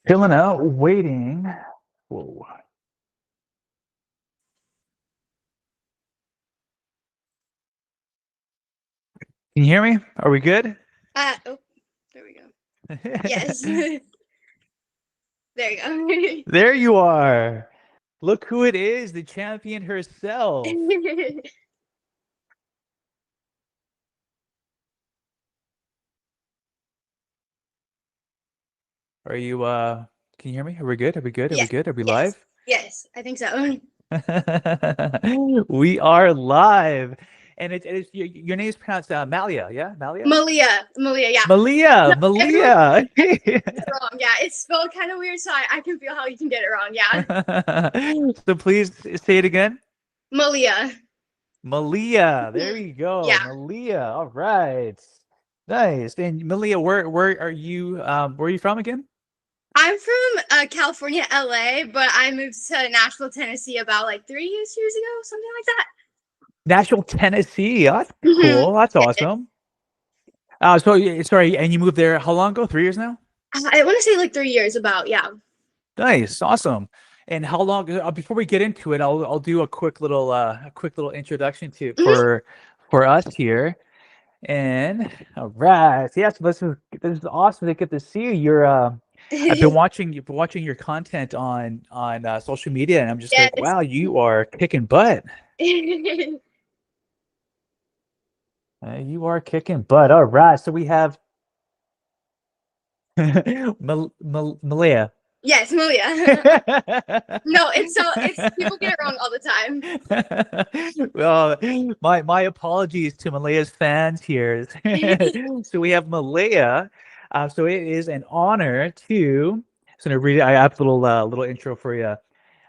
Chilling out, waiting. Whoa. Can you hear me? Are we good? Oh, there we go. Yes. There you There you are. Look who it is, the champion herself. go. Are you can you hear me? Are we good? Are we good? Are we Yes, good? Are we yes, live? yes. I think so. We are live. And it's your name's pronounced Malia, yeah? Malia? Malia, yeah. Malia, No, everyone Malia. gets it wrong. Yeah, it's spelled kind of weird, so I can feel how you can get it wrong. Yeah, So please say it again. Malia. Malia, there Mhm. you go. Yeah, Malia. All right. Nice. And Malia, where are you from again? I'm from California, LA, but I moved to Nashville, Tennessee about like 3 years ago, something like that. Nashville, Tennessee. Oh, that's Mm-hmm. cool. That's awesome. Sorry, and you moved there how long ago? 3 years now? I want to say like 3 years, about yeah. Nice, awesome. And how long? Before we get into it, I'll do a quick little introduction to Hmm. for us here. And all right, yes, this is awesome to get to see you. I've been watching your content on social media, and I'm just like, Yes. wow, you are kicking butt. You are kicking butt. All right, so we have Malaya. Yes, Malia. No, it's people get it wrong all the time. Well, my apologies to Malaya's fans here. So we have Malaya. So it is an honor to. So I'm gonna read. I have a little intro for you.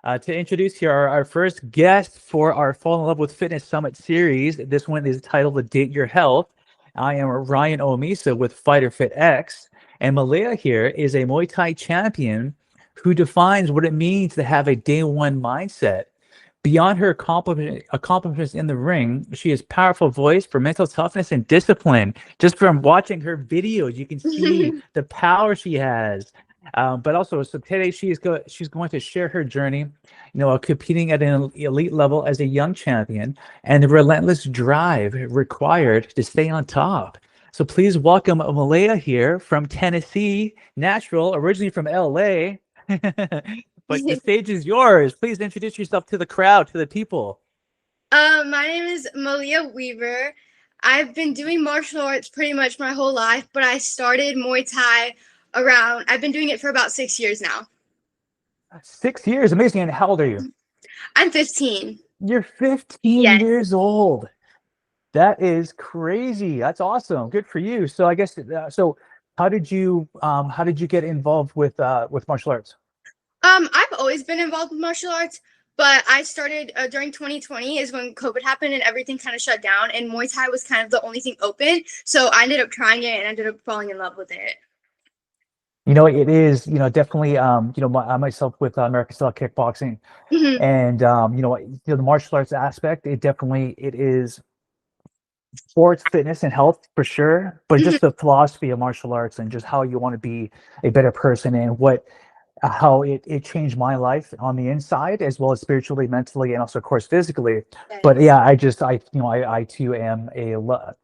To introduce here our first guest for our Fall in Love with Fitness Summit series. This one is titled "The Date Your Health." I am Ryan Omisa with Fighter Fit X, and Malaya here is a Muay Thai champion who defines what it means to have a day one mindset. Beyond her accomplishments in the ring, she has powerful voice for mental toughness and discipline. Just from watching her videos, you can see the power she has. But also, so today she's going to share her journey, competing at an elite level as a young champion and the relentless drive required to stay on top. So please welcome Malaya here from Tennessee, Nashville, originally from LA. But the stage is yours. Please introduce yourself to the crowd, to the people. My name is Malia Weaver. I've been doing martial arts pretty much my whole life, but I started Muay Thai I've been doing it for about 6 years now. 6 years, amazing. And how old are you? I'm 15. You're 15 Yes. years old. That is crazy. That's awesome. Good for you. So I guess so. How did you get involved with martial arts? I've always been involved with martial arts, but I started during 2020 is when COVID happened and everything kind of shut down, and Muay Thai was kind of the only thing open. So I ended up trying it and ended up falling in love with it. It is, definitely, I myself with American style kickboxing Hmm. and, the martial arts aspect, it is sports, fitness, and health for sure, but Hmm. just the philosophy of martial arts and just how you want to be a better person and how it changed my life on the inside as well as spiritually, mentally, and also of course physically. But Yes. yeah, I too am I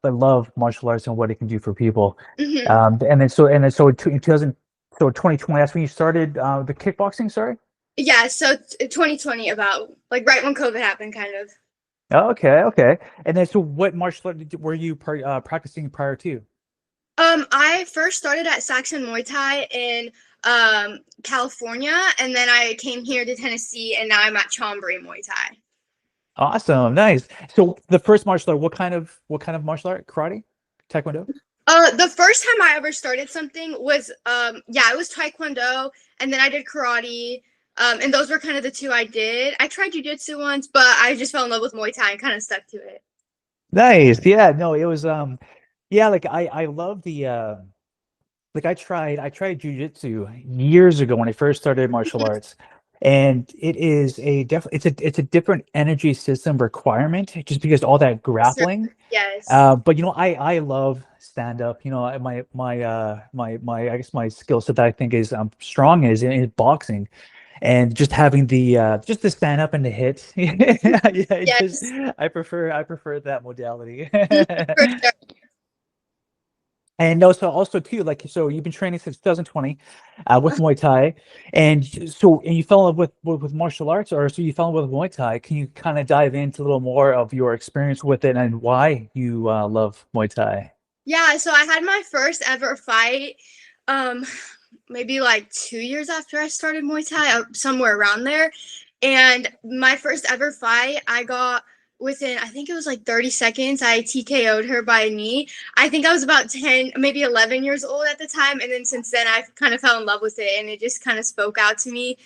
love martial arts and what it can do for people. Hmm. And then so in 2000, so 2020, that's when you started the kickboxing. Sorry. Yeah, so 2020, about like right when COVID happened, kind of. Oh, okay, okay. And then so what martial art were you practicing prior to? I first started at Saxon Muay Thai in California, and then I came here to Tennessee, and now I'm at Chonburi Muay Thai. Awesome, nice. So the first martial art, what kind of martial art? Karate? Taekwondo? The first time I ever started something was yeah, it was Taekwondo, and then I did karate. And those were kind of the two I did. I tried jujitsu once, but I just fell in love with Muay Thai and kind of stuck to it. Nice. Yeah, no, it was yeah, like I love the like I tried jujitsu years ago when I first started martial arts. And it is it's a different energy system requirement just because all that Sure. grappling. Yes. But I love stand up. My I guess my skill set that I think is strong is boxing, and just having the just the stand up and the hit. Yeah, it just Yes. I prefer that modality. Mhm, for sure. And also too, like, so you've been training since 2020 with Muay Thai, and you fell in love with martial arts, or so you fell in love with Muay Thai. Can you kind of dive into a little more of your experience with it and why you love Muay Thai? Yeah, so I had my first ever fight, um, maybe like 2 years after I started Muay Thai, somewhere around there. And my first ever fight, I got within, I think it was like 30 seconds, I TKO'd her by a knee. I think I was about 10, maybe 11 years old at the time. And then since then, I kind of fell in love with it and it just kind of spoke out to me.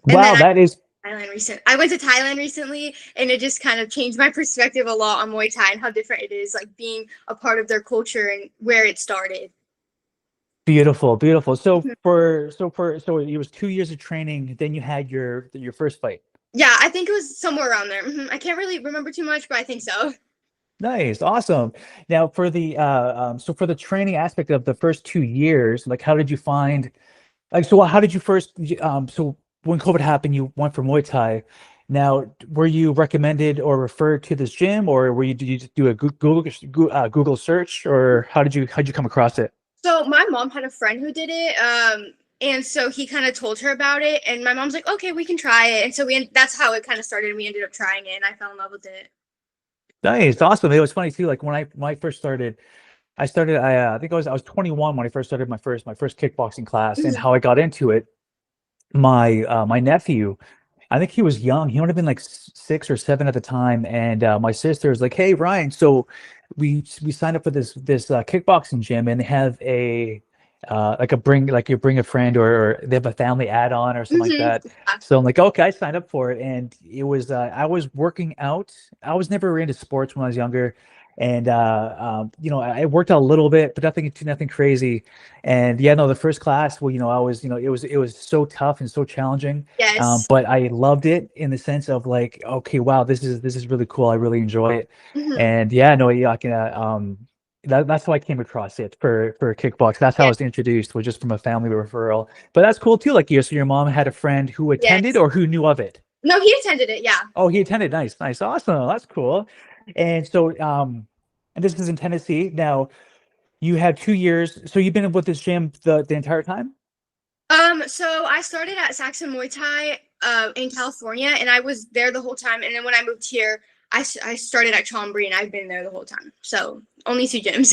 And then Wow, that is I went to Thailand recently and it just kind of changed my perspective a lot on Muay Thai and how different it is, like being a part of their culture and where it started. beautiful, beautiful. Mhm. So it was 2 years of training, then you had your first fight. Yeah, I think it was somewhere around there. I can't really remember too much, but I think so. Nice, awesome. Now for the for the training aspect of the first 2 years, like how did you find like so how did you first so when COVID happened, you went for Muay Thai. Now, were you recommended or referred to this gym, or did you just do a Google search, or how'd you come across it? So my mom had a friend who did it, and so he kind of told her about it, and my mom's like, "Okay, we can try it." And so that's how it kind of started. We ended up trying it, and I fell in love with it. Nice, awesome. It was funny too. Like when I first started, I think I was 21 when I first started my first kickboxing class, and Mhm. how I got into it. My nephew, I think he was young. He would have been like 6 or 7 at the time. And my sister was like, "Hey, Ryan, so we signed up for this kickboxing gym, and they have a like a bring a friend, or they have a family add-on or something like that." Yeah. So I'm like, "Okay," I signed up for it, and it was I was working out. I was never into sports when I was younger. And I worked out a little bit, but nothing crazy. And yeah, no, the first class, well, I was, it was so tough and so challenging, Yes. but I loved it in the sense of like, okay, wow, this is really cool. I really enjoy it. Hmm. And yeah, no, yeah, I can, that's how I came across it for kickbox. That's how I Yeah. was introduced, was just from a family referral. But that's cool too. Like, so your mom had a friend who attended Yes. or who knew of it. No, he attended it. Yeah. Oh, he attended. Nice, nice, awesome. That's cool. And so, and this is in Tennessee. Now, you had 2 years. So you've been with this gym the entire time? So I started at Saxon Muay Thai in California, and I was there the whole time. And then when I moved here, I started at Chonburi, and I've been there the whole time. So only two gyms.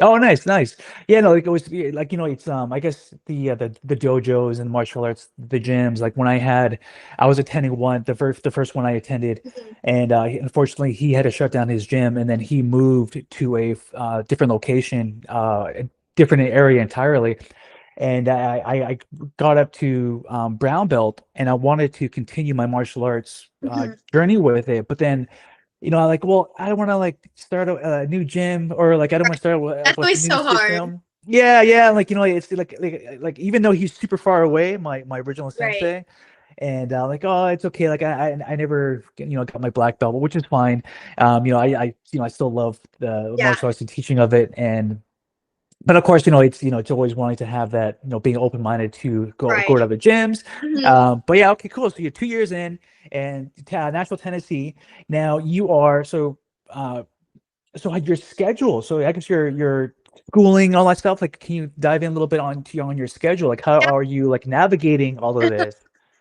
Oh, nice, nice. Yeah, no, like it was yeah, like it's I guess the dojos and martial arts, the gyms. Like when I was attending one, the first one I attended, and unfortunately he had to shut down his gym, and then he moved to a different location, a different area entirely. And I got up to brown belt, and I wanted to continue my martial arts journey with it, but then I like, well, I don't want to like start a new gym, or like I don't want to start That's with a always new so hard. system. Yeah, yeah, like it's like even though he's super far away, my original Right. sensei, and like, oh, it's okay. Like I never got my black belt, which is fine. I still love the Yeah. martial arts and teaching of it, and but of course, it's always wanting to have that, being open-minded to go to Right. other gyms. Hmm. But yeah, okay, cool. So you're 2 years in, and Nashville, Tennessee. Now you are uh so your schedule. So I guess your schooling, all that stuff. Like, can you dive in a little bit on your schedule? Like, how Yeah. are you like navigating all of this?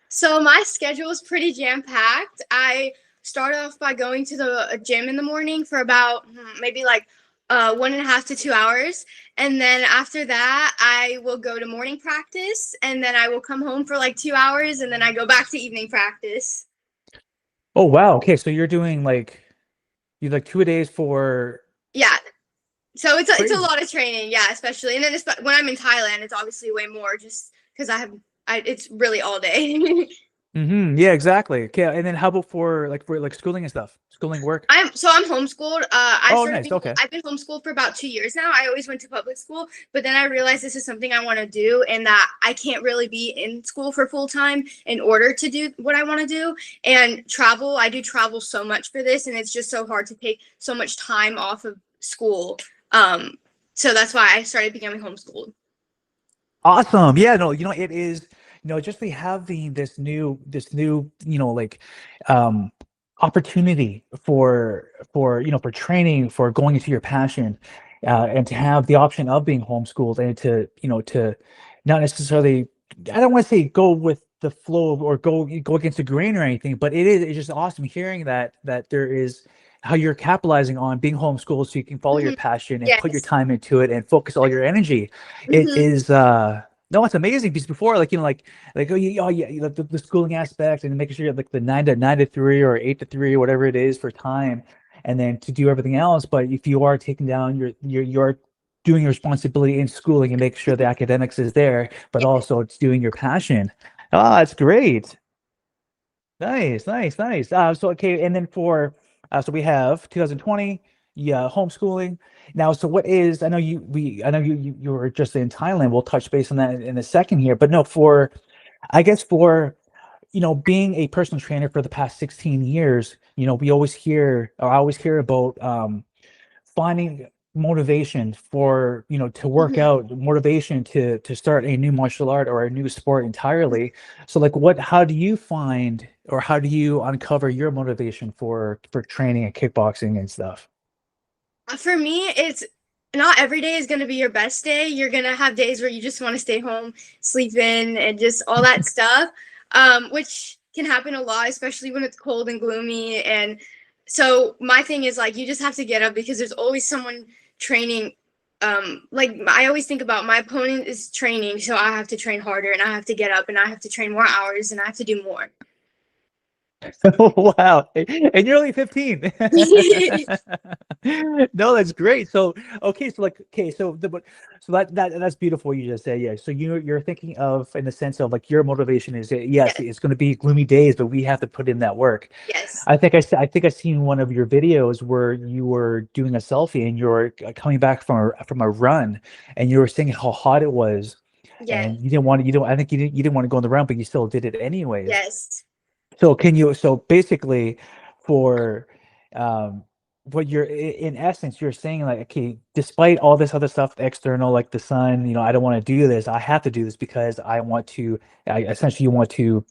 So my schedule is pretty jam packed. I start off by going to the gym in the morning for about maybe like 1.5 to 2 hours, and then after that I will go to morning practice, and then I will come home for like 2 hours, and then I go back to evening practice. Oh wow. Okay, so you're doing like you like 2 days for Yeah. So it's a crazy. lot of training, yeah, especially, and then when I'm in Thailand, it's obviously way more just because it's really all day. Yeah, exactly. Okay, and then how about for like schooling and stuff? Schooling, work? I'm homeschooled. Oh, nice. Okay. I've been homeschooled for about 2 years now. I always went to public school, but then I realized this is something I want to do, and that I can't really be in school for full time in order to do what I want to do. And travel, I do travel so much for this, and it's just so hard to take so much time off of school. Um, so that's why I started becoming homeschooled. Awesome. Yeah, no, it is, just be having this new, like um opportunity for training, for going into your passion, and to have the option of being homeschooled and to not necessarily, I don't want to say go with the flow or go against the grain or anything, but it's just awesome hearing that there is how you're capitalizing on being homeschooled so you can follow your Mhm. passion and put your Yes. time into it and focus all your energy. It Hmm. is no, it's amazing because before, like, like, oh yeah, the schooling aspect and making sure you have like the nine to three or 8 to 3 or whatever it is for time, and then to do everything else. But if you are taking down you're doing your responsibility in schooling and make sure the academics is there, but Yes. also it's doing your passion. Ah, it's great. Nice, nice, nice. So okay, and then so we have 2020, yeah, homeschooling. Now, so what is? I know you were just in Thailand. We'll touch base on that in a second here, but no, I guess for being a personal trainer for the past 16 years, we always hear, or I always hear about finding motivation for to work Mhm. out, motivation to start a new martial art or a new sport entirely. So like, how do you find, or how do you uncover your motivation for training and kickboxing and stuff? For me, it's not every day is going to be your best day. You're going to have days where you just want to stay home, sleep in, and just all that stuff, which can happen a lot, especially when it's cold and gloomy. And so, my thing is like, you just have to get up because there's always someone training. Like, I always think about my opponent is training, so I have to train harder and I have to get up and I have to train more hours and I have to do more. Wow. And you're only 15. No, that's great. So, okay, so like, okay, so that's beautiful you just said. Yeah. So you're thinking of, in the sense of like, your motivation is that, yes, Yes, it's going to be gloomy days, but we have to put in that work. yes, I think I seen one of your videos where you were doing a selfie and you're coming back from a run, and you were saying how hot it was, yes, and you don't I think you didn't want to go on the run, but you still did it anyways. yes. So basically, for um what in essence you're saying, like, okay, despite all this other stuff external, like the sun, I don't want to do this, I have to do this because I essentially want to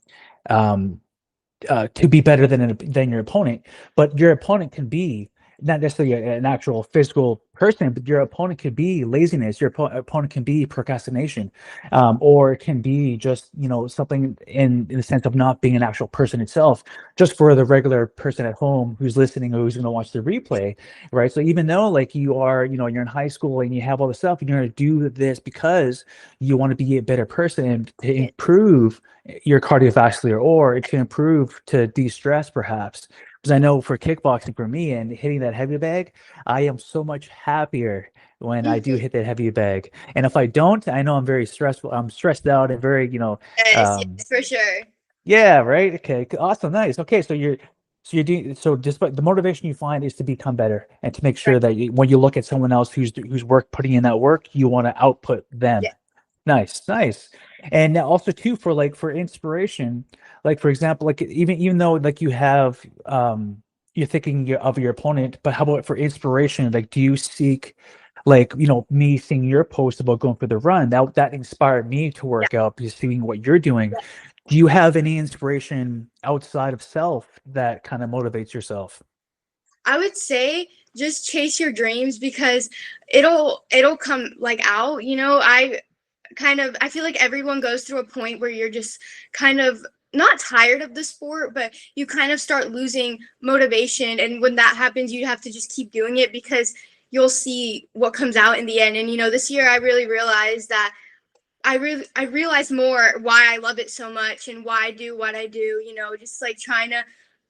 be better than your opponent. But your opponent can be not necessarily an actual physical person, but your opponent could be laziness. Your opponent can be procrastination, or it can be just something in the sense of not being an actual person itself. Just for the regular person at home who's listening or who's going to watch the replay, right? So even though like you're in high school and you have all this stuff, and you're going to do this because you want to be a better person and to Yes. improve your cardiovascular, or to improve, to de-stress perhaps. Because I know for kickboxing, for me, and hitting that heavy bag, I am so much happier when I do Mhm. hit that heavy bag. And if I don't, I know I'm stressed out and very, Yes, um yes, for sure. yeah, right. Okay, awesome, nice. Okay, so you're doing, so despite the motivation you find is to become better and to make Right. sure that when you look at someone else who's putting in that work, you want to output them. Yeah. Nice, nice. And now also too, for inspiration, like for example, like even though like you're thinking of your opponent, but how about for inspiration? Like, do you seek, like, me seeing your post about going for the run, that inspired me to Yeah. work out because seeing what you're doing. Do you have any inspiration outside of self that kind of motivates yourself? I would say just chase your dreams because it'll come like out. I feel like everyone goes through a point where you're just kind of not tired of the sport, but you kind of start losing motivation. And when that happens, you have to just keep doing it because you'll see what comes out in the end. And this year I really realized that I realized more why I love it so much and why I do what I do, just like trying to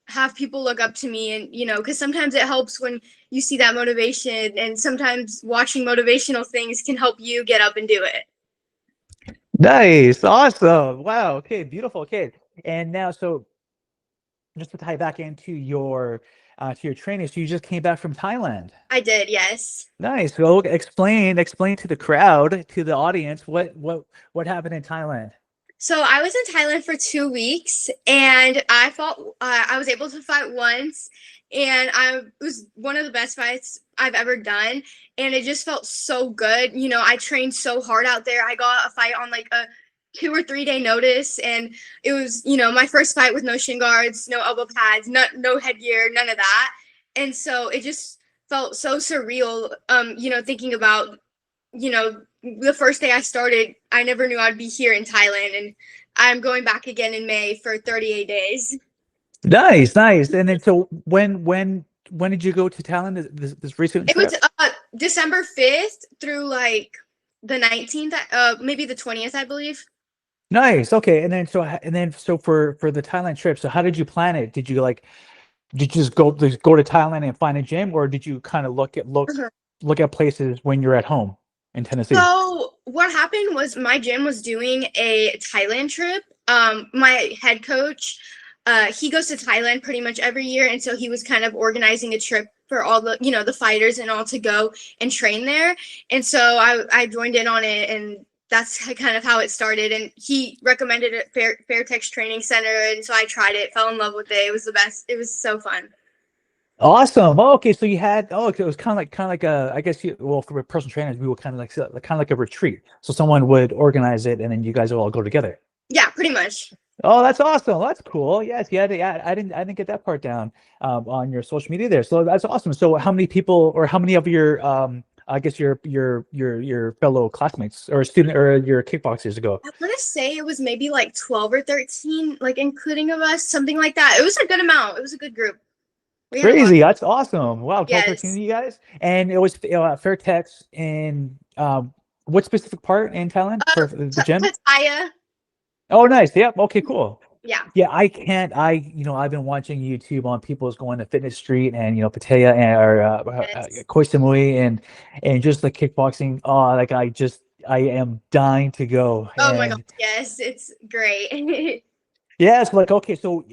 have people look up to me, and because sometimes it helps when you see that motivation, and sometimes watching motivational things can help you get up and do it. Nice, awesome. Wow. Okay, beautiful. Okay. And now, so just to tie back into to your training, so you just came back from Thailand. I did, yes. Nice. Well, explain to the crowd, to the audience, what happened in Thailand. So I was in Thailand for 2 weeks, and I fought. I was able to fight once, and it was one of the best fights I've ever done, and it just felt so good. You know, I trained so hard out there. I got a fight on like a 2 or 3 day notice, and it was, my first fight with no shin guards, no elbow pads, no headgear, none of that, and so it just felt so surreal. Thinking about, the first day I started, I never knew I'd be here in Thailand, and I'm going back again in May for 38 days. Nice, nice. And then, so when did you go to Thailand? This recent It was trip? December 5th through like the 19th, maybe the 20th, I believe. Nice. Okay. And then so for the Thailand trip, so how did you plan it? Did you just go to Thailand and find a gym, or did you kind of look at places when you're at home in Tennessee? So what happened was my gym was doing a Thailand trip. My head coach, he goes to Thailand pretty much every year, and so he was kind of organizing a trip for all the fighters and all to go and train there. And so I joined in on it, and that's kind of how it started. And he recommended it, Fairtex Training Center, and so I tried it, fell in love with it. It was the best. It was so fun. Awesome. Oh, okay. So you had, okay, it was kind of like a, I guess well, for personal trainers, we were kind of like a retreat. So someone would organize it, and then you guys would all go together. Yeah, pretty much. Oh, that's awesome. That's cool. Yes, yeah, yeah. I didn't get that part down on your social media there. So that's awesome. So how many people, or how many of your I guess your fellow classmates or student or your kickboxers ago? I want to say it was maybe like 12 or 13, like including of us, something like that. It was a good amount. It was a good group. We had a lot. Crazy. That's awesome. Wow, 12, 13 of Yes. you guys. And it was Fairtex in what specific part in Thailand for the gym? Pattaya. Oh, nice. Yep. Okay, cool. Yeah. Yeah, I can't. I've been watching YouTube on people's going to Fitness Street and Pattaya and or Yes. Koh Samui and just the kickboxing. Oh, like I am dying to go. Oh my gosh. And Yes, it's great. yeah, it's like okay, so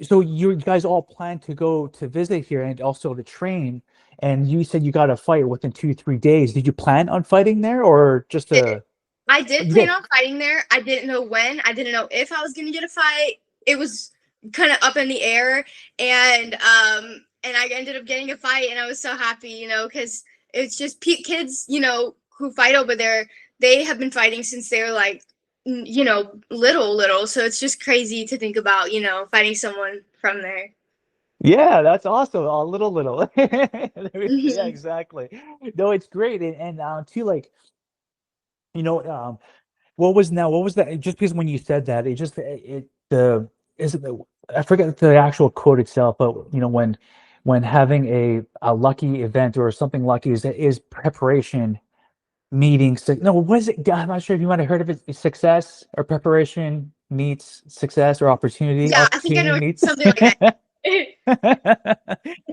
so you guys all plan to go to visit here and also to train. And you said you got a fight within 2, 3 days. Did you plan on fighting there or just a? I Oh, did you plan did. on fighting there. I didn't know when. I didn't know if I was gonna get a fight. It was kind of up in the air, and I ended up getting a fight, and I was so happy, because it's just kids, who fight over there. They have been fighting since they were like, little. So it's just crazy to think about, fighting someone from there. Yeah, that's awesome. A little. Yeah, Hmm. exactly. No, it's great. And too, like, you know, what was that? Just because when you said that, it just, it, the, is it, I forget the actual quote itself, but, when having a lucky event or something lucky is preparation meeting, no, what is it? God, I'm not sure if you might have heard of it. Success or preparation meets success or opportunity, Yeah, I think I opportunity know meets. something like that.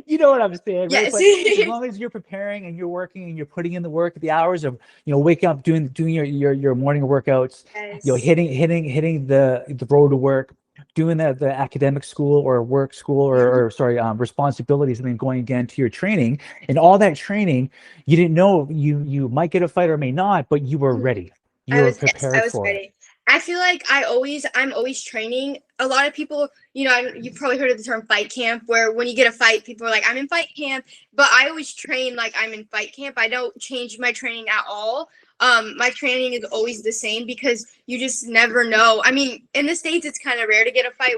You know what I'm saying, right? It's Yes. like as long as you're preparing and you're working and you're putting in the work, the hours of waking up, doing your morning workouts, Yes. hitting the road to work, doing the academic school or work school Mhm. or sorry responsibilities, and then going again to your training and all that training. You didn't know you might get a fight or may not, but you were ready. You were Yes, I prepared was for it. ready. I feel like I'm always training. A lot of people, you've probably heard of the term fight camp, where when you get a fight, people are like, I'm in fight camp. But I always train like I'm in fight camp. I don't change my training at all. My training is always the same because you just never know. I mean, in the States, it's kind of rare to get a fight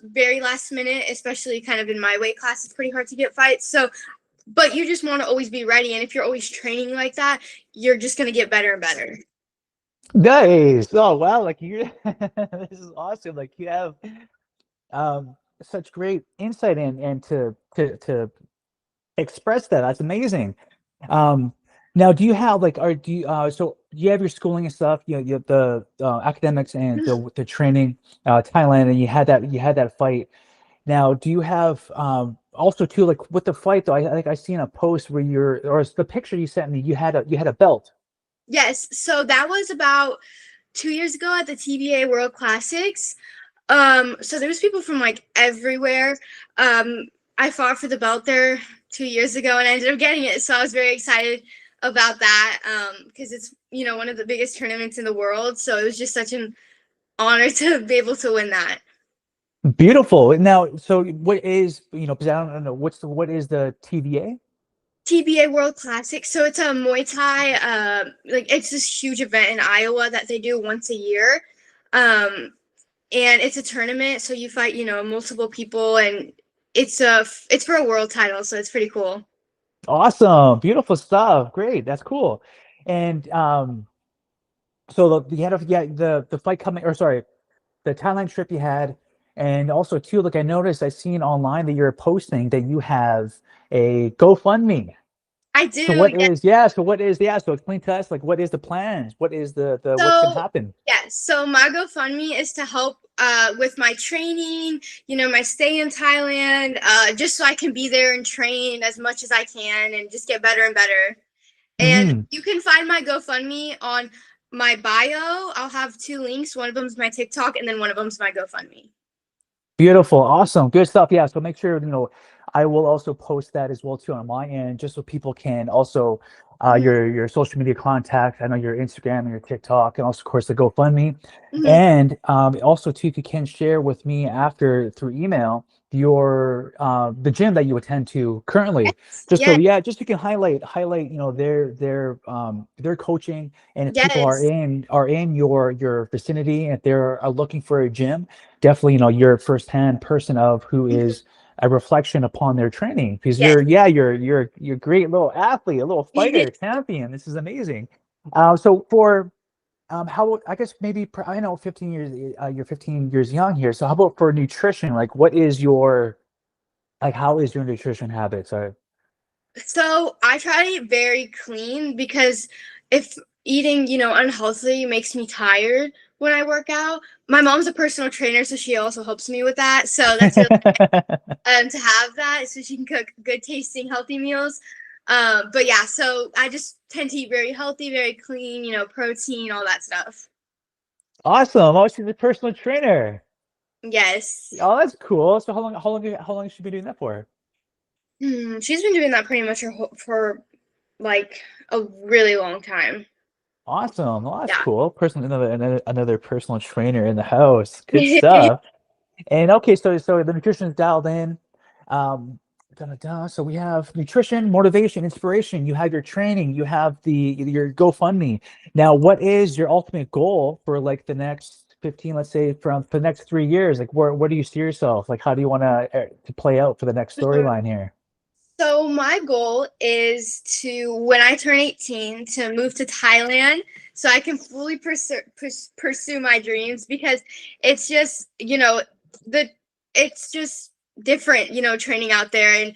very last minute, especially kind of in my weight class. It's pretty hard to get fights. So, but you just want to always be ready. And if you're always training like that, you're just going to get better and better. Nice. Oh wow, like you this is awesome. Like you have such great insight and to express that. That's amazing. Um Now do you have like are do you so you have your schooling and stuff, you have the academics and the training, Thailand, and you had that fight. Now do you have also too, like with the fight though, I think I seen a post where or it's the picture you sent me, you had a belt. Yes, so that was about 2 years ago at the TBA World Classics. So there was people from like everywhere. I fought for the belt there 2 years ago and I ended up getting it. So I was very excited about that. Because it's, one of the biggest tournaments in the world. So it was just such an honor to be able to win that. Beautiful. Now, so what is, because I don't know, what is the TBA? TBA World Classic. So it's a Muay Thai, like it's this huge event in Iowa that they do once a year. Um, and it's a tournament, so you fight, multiple people, and it's for a world title, so it's pretty cool. Awesome. Beautiful stuff. Great. That's cool. And so you had the fight coming, or sorry, the Thailand trip you had, and also too, like I noticed, I seen online that you're posting that you have a GoFundMe. I So do, what yeah. is, yeah, so what is, yeah, so explain to us, like, what is the plans? What is what's going to So happen? yeah, so my GoFundMe is to help with my training, my stay in Thailand, just so I can be there and train as much as I can and just get better and better. And Hmm. you can find my GoFundMe on my bio. I'll have two links. One of them is my TikTok, and then one of them is my GoFundMe. Beautiful, awesome, good stuff. Yeah, so make sure, I will also post that as well too on my end, just so people can also Mhm, your social media contact. I know your Instagram and your TikTok, and also of course the GoFundMe. mhm. And also too, if you can share with me after through email your the gym that you attend to currently, Yes, just so yes, yeah, just you can highlight their coaching, and if people yes, are in your vicinity, if they're looking for a gym, definitely, you're a firsthand person of who mhm, is a reflection upon their training, because yes. you're a great little athlete, a little fighter, champion. This is amazing. So for how, I guess maybe I know 15 years, you're 15 years young here. So how about for nutrition? Like, what is your how is your nutrition habits? So I try to eat very clean because if eating, unhealthy makes me tired when I work out. My mom's a personal trainer, so she also helps me with that. So that's really to have that, so she can cook good tasting, healthy meals. But yeah, so I just tend to eat very healthy, very clean, protein, all that stuff. Awesome. Oh, she's a personal trainer. Yes. Oh, that's cool. So how long has she been doing that for? She's been doing that pretty much for like a really long time. Awesome. Well, that's Yeah. cool. Another personal trainer in the house. Good stuff. And okay, so the nutrition is dialed in. Um, So we have nutrition, motivation, inspiration. You have your training. You have your GoFundMe. Now, what is your ultimate goal for like the next 15, let's say, from for the next 3 years? Like, where do you see yourself? Like, how do you want to play out for the next storyline here? So my goal is to, when I turn 18, to move to Thailand so I can fully pursue my dreams, because it's just, the it's just different, training out there, and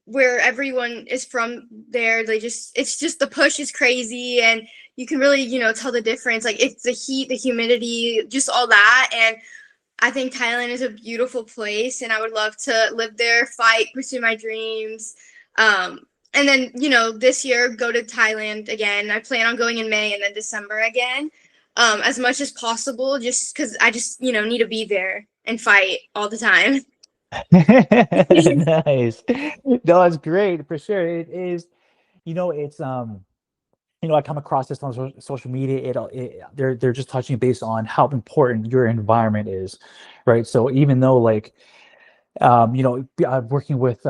where everyone is from there, it's just the push is crazy, and you can really, tell the difference. Like it's the heat, the humidity, just all that. And I think Thailand is a beautiful place, and I would love to live there, fight, pursue my dreams. And then, this year go to Thailand again. I plan on going in May and then December again, as much as possible, just because I just, need to be there and fight all the time. Nice. No, that's great for sure. It is, it's I come across this on social media. They're just touching base on how important your environment is, right? So even though like working with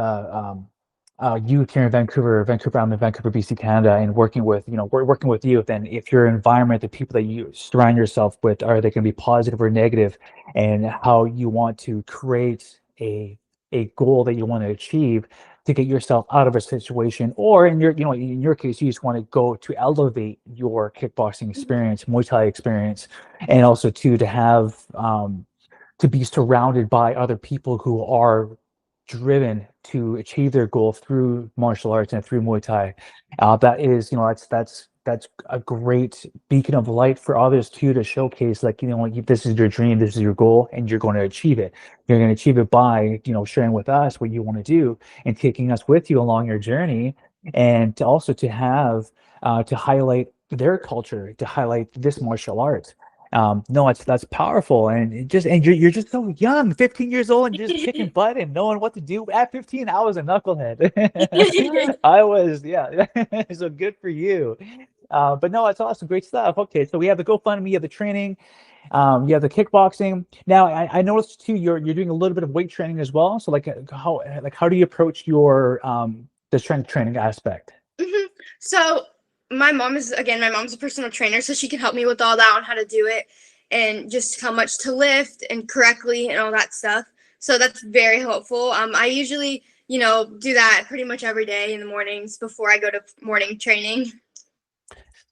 youth here in Vancouver, I'm in Vancouver, BC, Canada, and working with, we're working with youth. And if your environment, the people that you surround yourself with, are they going to be positive or negative, and how you want to create a goal that you want to achieve to get yourself out of a situation, or in your case, you just want to go to elevate your kickboxing experience, Muay Thai experience, and also to have to be surrounded by other people who are driven to achieve their goal through martial arts and through Muay Thai. That is, that's a great beacon of light for others too, to showcase like, like, this is your dream, this is your goal, and you're going to achieve it. You're going to achieve it by, sharing with us what you want to do and taking us with you along your journey, and to highlight their culture, to highlight this martial art. No, that's powerful, and you're just so young, 15 years old, and just kicking butt and knowing what to do. At 15, I was a knucklehead. I was, yeah. So good for you. But no, it's awesome, great stuff. Okay, so we have the GoFundMe, you have the training, you have the kickboxing. Now, I noticed too, you're doing a little bit of weight training as well. So how do you approach your the strength training aspect? Mhm. So my mom's a personal trainer, so she can help me with all that on how to do it and just how much to lift and correctly and all that stuff. So that's very helpful. I usually, do that pretty much every day in the mornings before I go to morning training.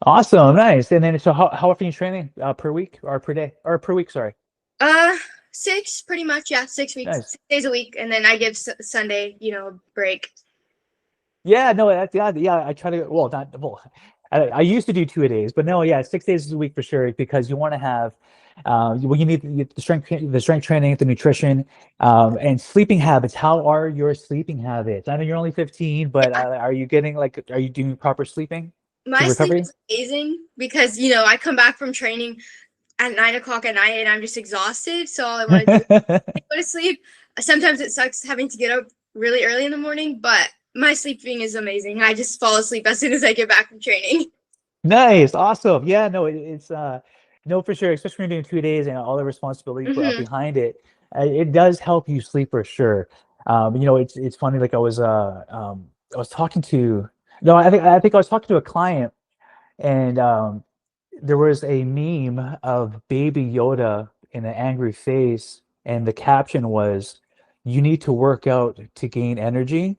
Awesome, nice. And then so how often are you training per week or per day or per week? Sorry. Uh, six, pretty much, yeah, 6 weeks, Nice. 6 days a week, and then I give Sunday, break. Yeah, no, yeah. I try to, well, not, well, I used to do 2 days, but no, yeah, 6 days a week for sure, because you want to have, well, you need the strength training, the nutrition, and sleeping habits. How are your sleeping habits? I know you're only 15, but Yeah, are you doing proper sleeping to my sleep recovery? is amazing because I come back from training at 9 o'clock at night and I'm just exhausted. So all I want to do is go to sleep. Sometimes it sucks having to get up really early in the morning, but my sleeping is amazing. I just fall asleep as soon as I get back from training. Nice, awesome. Yeah, no, it's no, for sure, especially when you're doing 2 days and all the responsibility Hmm. behind it. It does help you sleep for sure. It's funny. Like I was talking to, no, I think I was talking to a client, and there was a meme of Baby Yoda in an angry face, and the caption was, "You need to work out to gain energy."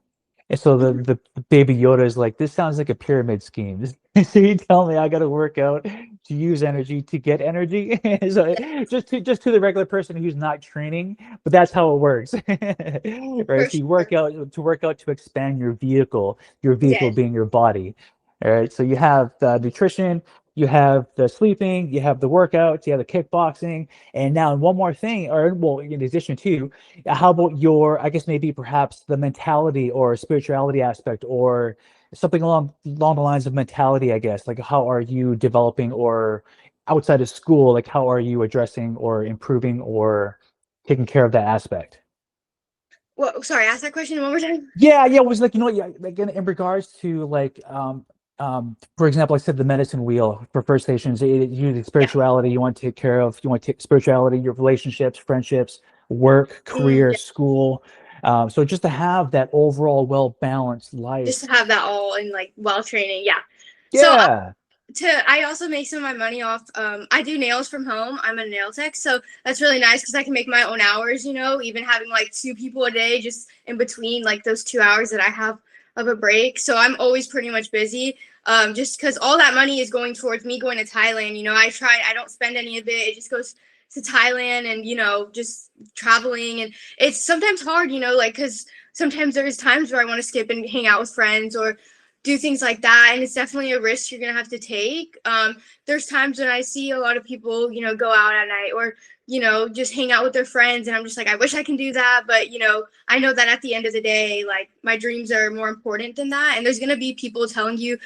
And so the Baby Yoda is like, "This sounds like a pyramid scheme." So you tell me I got to work out to use energy to get energy? So just to the regular person who's not training, but that's how it works, right? For So you work sure. out to expand your vehicle Yes. being your body. All right, so you have the nutrition, you have the sleeping, you have the workouts, you have the kickboxing, and now one more thing, or well, in addition to, how about I guess maybe perhaps the mentality or spirituality aspect, or something along the lines of mentality, I guess. Like, how are you developing, or outside of school, like how are you addressing or improving or taking care of that aspect? Well, sorry, ask that question one more time. Yeah, yeah, it was like, yeah, like in regards to like for example, I said the medicine wheel for First Nations, you the Yeah. spirituality you want to take care of, you want to take spirituality, your relationships, friendships, work, career, Yeah. school. So just to have that overall well-balanced Just life. to have that all in like while training. Yeah. So Yeah. I also make some of my money off. I do nails from home. I'm a nail tech, so that's really nice because I can make my own hours. Even having like two people a day, just in between like those 2 hours that I have of a break. So I'm always pretty much busy. Just because all that money is going towards me going to Thailand. I don't spend any of it. It just goes to Thailand and just traveling. And it's sometimes hard, like because sometimes there's times where I want to skip and hang out with friends or do things like that, and it's definitely a risk you're gonna have to take. There's times when I see a lot of people go out at night or just hang out with their friends, and I'm just like, I wish I can do that, but I know that at the end of the day, like, my dreams are more important than that, and there's gonna be people telling you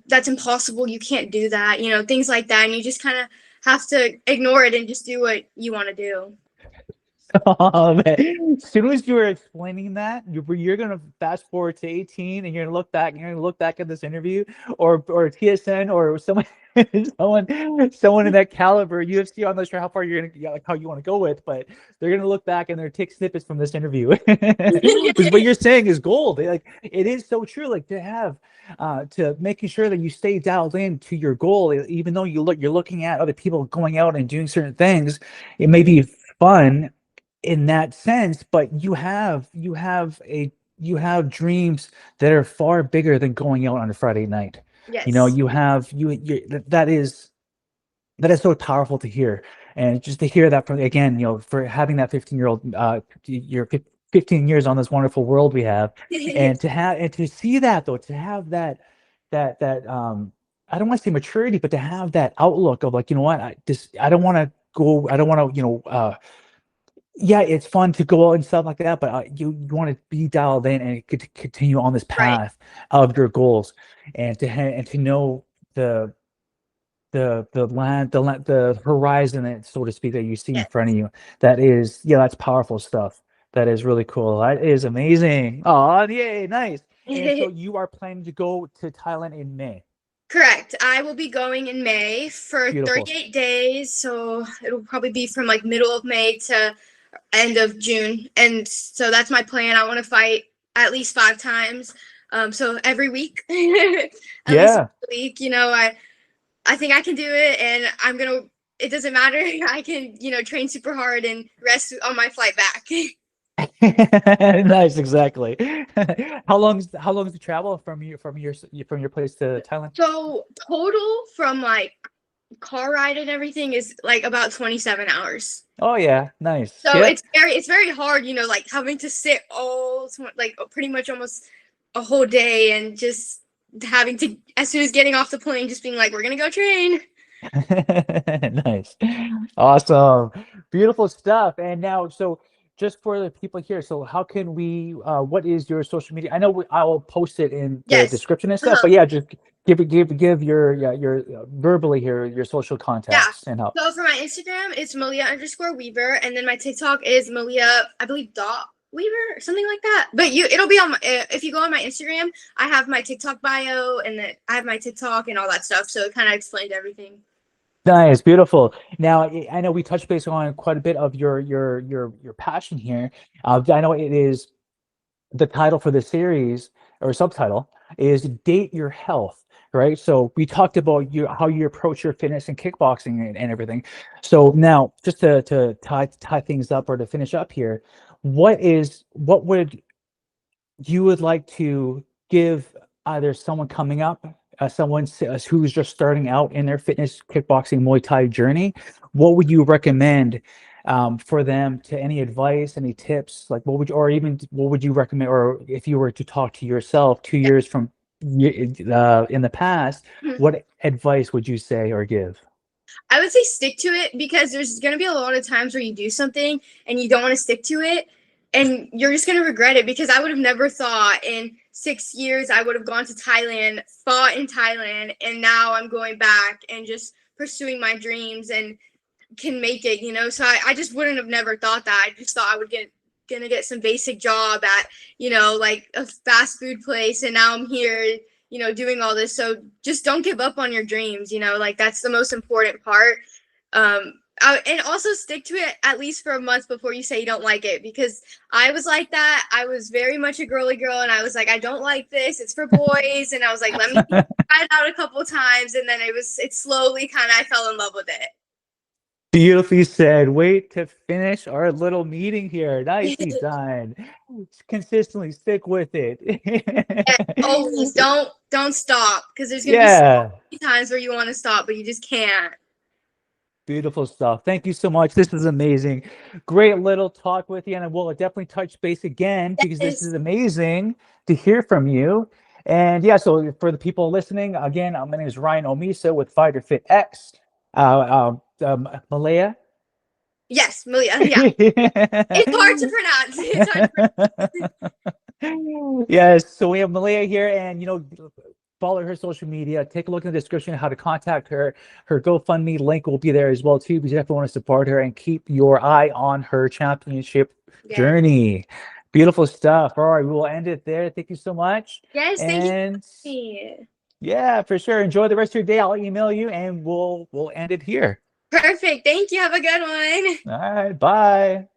that's impossible, you can't do that, things like that, and you just kind of have to ignore it and just do what you want to do. Oh, man. As soon as you were explaining that, you're gonna fast forward to 18, and you're gonna look back at this interview, or TSN, or someone someone in that caliber, UFC. I'm not sure how far you're gonna, yeah, like how you want to go with, but they're gonna look back and they're take snippets from this interview. Because what you're saying is gold. Like, it is so true. Like, to making sure that you stay dialed in to your goal, even though you're looking at other people going out and doing certain things, it may be fun in that sense, but you have dreams that are far bigger than going out on a Friday night. Yes. You have that is so powerful to hear, and just to hear that from, again, for having that 15-year-old, you're 15 years on this wonderful world we have, and to see that, though, to have that I don't want to say maturity, but to have that outlook of, like, what, I don't want to go, I don't want to, yeah, it's fun to go out and stuff like that, but you want to be dialed in and continue on this Right. path of your goals, and to know the the horizon, so to speak, that you see in Yes. front of you. That is, yeah, that's powerful stuff. That is really cool. That is amazing. Oh, yay, nice. And so you are planning to go to Thailand in May. Correct. I will be going in May for Beautiful. 38 days, so it'll probably be from like middle of May to end of June. And so that's my plan. I want to fight at least 5 times. So every week, at least Yeah. a week, I think I can do it, and it doesn't matter. I can, train super hard and rest on my flight back. Nice, exactly. How long is the travel from your place to Thailand? So total from like car ride and everything is like about 27 hours. Oh yeah, nice. So Yep. it's very hard, like having to sit like pretty much almost a whole day and just having to, as soon as getting off the plane, just being like, we're gonna go train. Nice. Awesome. Beautiful stuff. And now, so just for the people here, so how can what is your social media? I know I will post it in the Yes. description and stuff, Uh-huh. but yeah, just give your, yeah, your verbally here, your social Yeah. contacts and help. So for my Instagram, it's Malia_Weaver, and then my TikTok is Malia, I believe, dot Weaver or something like that. But it'll be on if you go on my Instagram, I have my TikTok bio, and then I have my TikTok and all that stuff. So it kind of explains everything. Nice, beautiful. Now, I know we touched base on quite a bit of your passion here. I know it is the title for the series or subtitle is Date Your Health, right? So we talked about how you approach your fitness and kickboxing and everything. So now, just to tie things up or to finish up here, what would you would like to give either someone coming up, who's just starting out in their fitness, kickboxing, Muay Thai journey? What would you recommend for them? To any advice, any tips? Like, or even what would you recommend? Or if you were to talk to yourself 2 years from in the past, Yeah. what advice would you say or give? I would say stick to it, because there's going to be a lot of times where you do something and you don't want to stick to it, and you're just going to regret it, because I would have never thought in 6 years I would have gone to Thailand, fought in Thailand, and now I'm going back and just pursuing my dreams and can make it. So I just wouldn't have never thought that. I just thought I would gonna get some basic job at, like a fast food place, and now I'm here, doing all this. So just don't give up on your dreams, like that's the most important part. And also stick to it at least for a month before you say you don't like it, because I was like that. I was very much a girly girl, and I was like, I don't like this. It's for boys, and I was like, let me try it out a couple of times, and then it slowly kind of, I fell in love with it. Beautifully said. Wait to finish our little meeting here. Nicely done. Consistently stick with it. And always don't stop, because there's gonna be so Yeah. many times where you want to stop, but you just can't. Beautiful stuff. Thank you so much. This is amazing. Great little talk with you, and we'll definitely touch base again because this Yes. is amazing to hear from you. And yeah, so for the people listening, again, my name is Ryan Omisa with Fighter Fit X. Malaya. Yes, Malia. Yeah, it's hard to pronounce. It's hard to Yes, so we have Malia here, and follow her social media. Take a look in the description how to contact her. Her GoFundMe link will be there as well too, because you definitely want to support her and keep your eye on her championship Yes. journey. Beautiful stuff. All right, we will end it there. Thank you so much. Yes, thank you And for me. yeah, for sure. Enjoy the rest of your day. I'll email you, and we'll end it here. Perfect. Thank you. Have a good one. All right, bye.